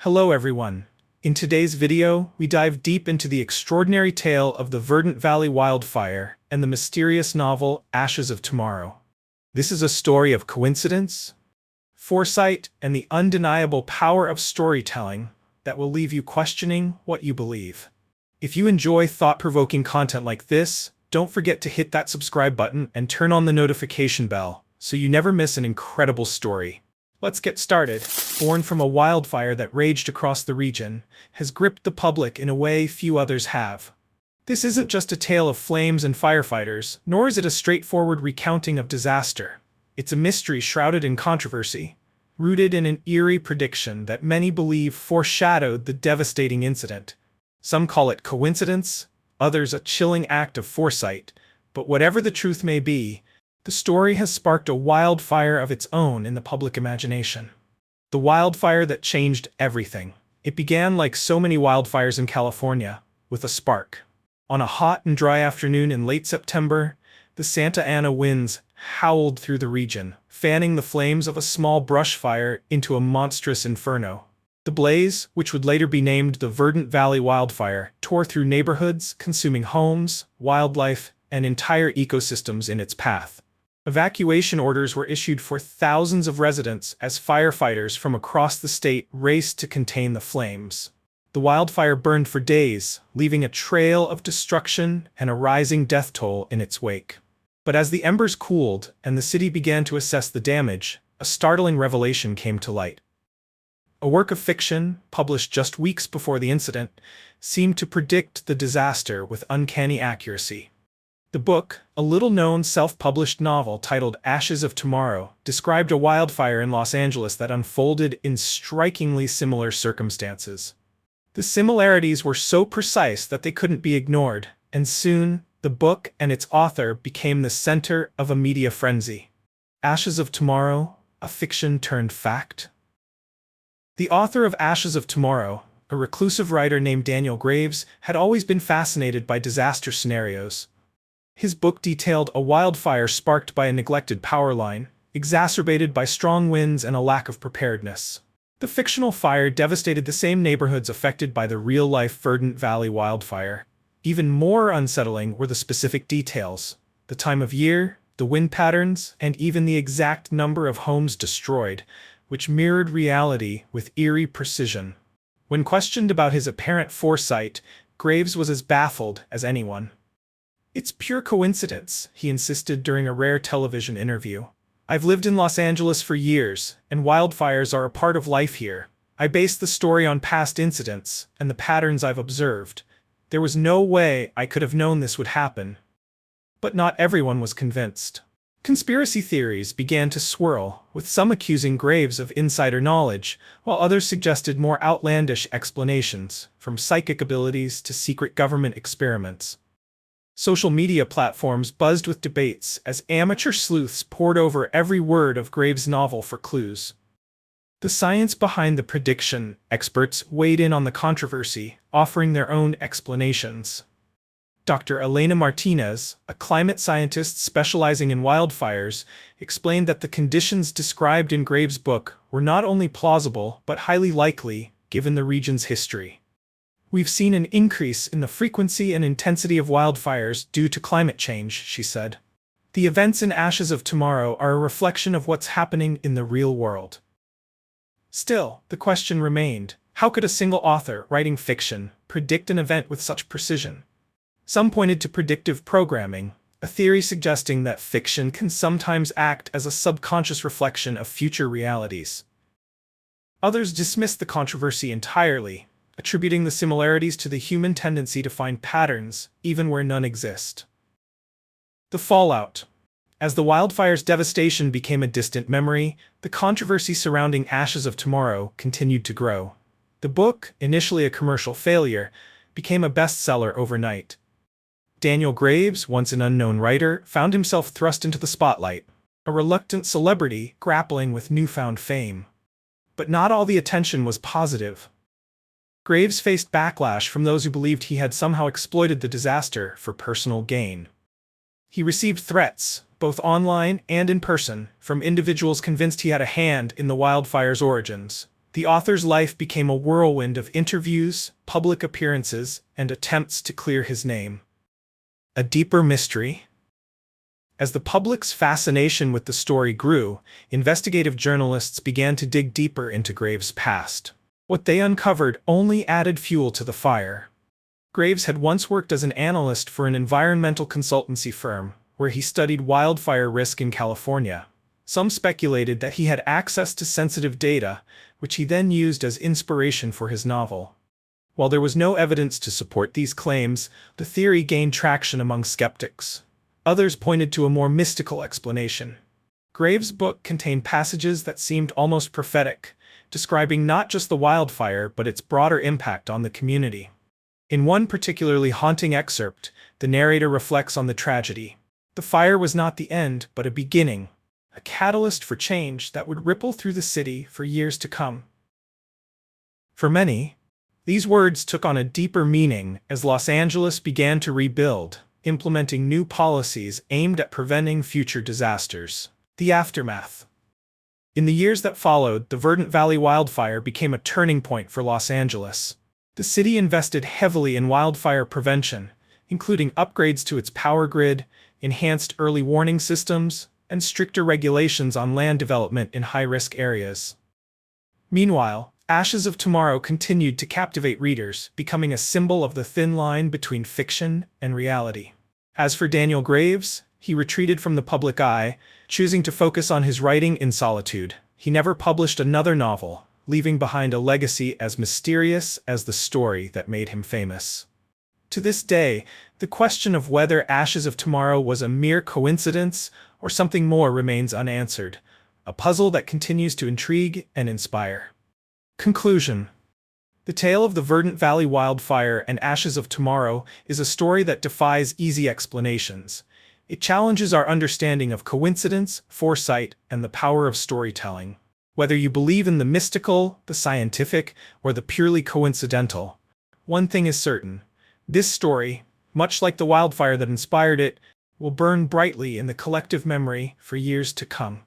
Hello everyone. In today's video, we dive deep into the extraordinary tale of the Verdant Valley Wildfire and the mysterious novel Ashes of Tomorrow. This is a story of coincidence, foresight, and the undeniable power of storytelling that will leave you questioning what you believe. If you enjoy thought-provoking content like this, don't forget to hit that subscribe button and turn on the notification bell so you never miss an incredible story. Let's get started. Born from a wildfire that raged across the region, has gripped the public in a way few others have. This isn't just a tale of flames and firefighters, nor is it a straightforward recounting of disaster. It's a mystery shrouded in controversy, rooted in an eerie prediction that many believe foreshadowed the devastating incident. Some call it coincidence, others a chilling act of foresight, but whatever the truth may be, the story has sparked a wildfire of its own in the public imagination. The wildfire that changed everything. It began like so many wildfires in California, with a spark. On a hot and dry afternoon in late September, the Santa Ana winds howled through the region, fanning the flames of a small brush fire into a monstrous inferno. The blaze, which would later be named the Verdant Valley Wildfire, tore through neighborhoods, consuming homes, wildlife, and entire ecosystems in its path. Evacuation orders were issued for thousands of residents as firefighters from across the state raced to contain the flames. The wildfire burned for days, leaving a trail of destruction and a rising death toll in its wake. But as the embers cooled and the city began to assess the damage, a startling revelation came to light. A work of fiction, published just weeks before the incident, seemed to predict the disaster with uncanny accuracy. The book, a little-known self-published novel titled Ashes of Tomorrow, described a wildfire in Los Angeles that unfolded in strikingly similar circumstances. The similarities were so precise that they couldn't be ignored, and soon, the book and its author became the center of a media frenzy. Ashes of Tomorrow, a fiction turned fact? The author of Ashes of Tomorrow, a reclusive writer named Daniel Graves, had always been fascinated by disaster scenarios. His book detailed a wildfire sparked by a neglected power line, exacerbated by strong winds and a lack of preparedness. The fictional fire devastated the same neighborhoods affected by the real-life Verdant Valley Wildfire. Even more unsettling were the specific details: the time of year, the wind patterns, and even the exact number of homes destroyed, which mirrored reality with eerie precision. When questioned about his apparent foresight, Graves was as baffled as anyone. "It's pure coincidence," he insisted during a rare television interview. "I've lived in Los Angeles for years, and wildfires are a part of life here. I based the story on past incidents and the patterns I've observed. There was no way I could have known this would happen." But not everyone was convinced. Conspiracy theories began to swirl, with some accusing Graves of insider knowledge, while others suggested more outlandish explanations, from psychic abilities to secret government experiments. Social media platforms buzzed with debates as amateur sleuths pored over every word of Graves' novel for clues. The science behind the prediction, experts weighed in on the controversy, offering their own explanations. Dr. Elena Martinez, a climate scientist specializing in wildfires, explained that the conditions described in Graves' book were not only plausible but highly likely, given the region's history. "We've seen an increase in the frequency and intensity of wildfires due to climate change," she said. "The events in Ashes of Tomorrow are a reflection of what's happening in the real world." Still, the question remained: how could a single author writing fiction predict an event with such precision? Some pointed to predictive programming, a theory suggesting that fiction can sometimes act as a subconscious reflection of future realities. Others dismissed the controversy entirely, attributing the similarities to the human tendency to find patterns, even where none exist. The fallout. As the wildfire's devastation became a distant memory, the controversy surrounding Ashes of Tomorrow continued to grow. The book, initially a commercial failure, became a bestseller overnight. Daniel Graves, once an unknown writer, found himself thrust into the spotlight, a reluctant celebrity grappling with newfound fame. But not all the attention was positive. Graves faced backlash from those who believed he had somehow exploited the disaster for personal gain. He received threats, both online and in person, from individuals convinced he had a hand in the wildfire's origins, The author's life became a whirlwind of interviews, public appearances, and attempts to clear his name. A deeper mystery? As the public's fascination with the story grew, investigative journalists began to dig deeper into Graves' past. What they uncovered only added fuel to the fire. Graves had once worked as an analyst for an environmental consultancy firm, where he studied wildfire risk in California. Some speculated that he had access to sensitive data, which he then used as inspiration for his novel. While there was no evidence to support these claims, the theory gained traction among skeptics. Others pointed to a more mystical explanation. Graves' book contained passages that seemed almost prophetic, describing not just the wildfire but its broader impact on the community. In one particularly haunting excerpt, the narrator reflects on the tragedy. The fire was not the end, but a beginning, a catalyst for change that would ripple through the city for years to come. For many, these words took on a deeper meaning as Los Angeles began to rebuild, implementing new policies aimed at preventing future disasters. The aftermath. In the years that followed, the Verdant Valley Wildfire became a turning point for Los Angeles. The city invested heavily in wildfire prevention, including upgrades to its power grid, enhanced early warning systems, and stricter regulations on land development in high-risk areas. Meanwhile, Ashes of Tomorrow continued to captivate readers, becoming a symbol of the thin line between fiction and reality. As for Daniel Graves, he retreated from the public eye, choosing to focus on his writing in solitude. He never published another novel, leaving behind a legacy as mysterious as the story that made him famous. To this day, the question of whether Ashes of Tomorrow was a mere coincidence or something more remains unanswered, a puzzle that continues to intrigue and inspire. Conclusion. The tale of the Verdant Valley Wildfire and Ashes of Tomorrow is a story that defies easy explanations. It challenges our understanding of coincidence, foresight, and the power of storytelling. Whether you believe in the mystical, the scientific, or the purely coincidental, one thing is certain. This story, much like the wildfire that inspired it, will burn brightly in the collective memory for years to come.